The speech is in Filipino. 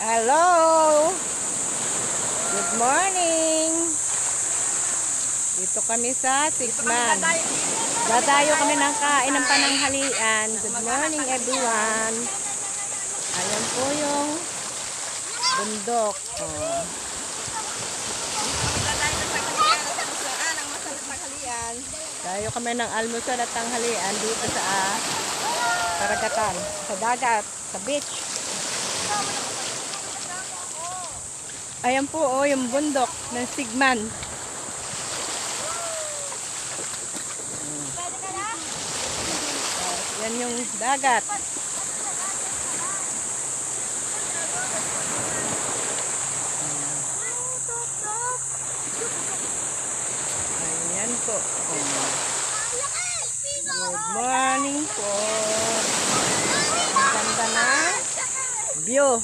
Hello! Good morning! Dito kami sa Sigman. Dadayo kami ng kain ng pananghalian. Good morning everyone! Ayan po yung bundok. Oh. Dayo kami ng almusal at tanghalian dito sa karagatan, sa dagat, sa beach. Ayan po yung bundok ng Sigman. Yan yung dagat. Ayan po. Good morning po. Ang ganda na view.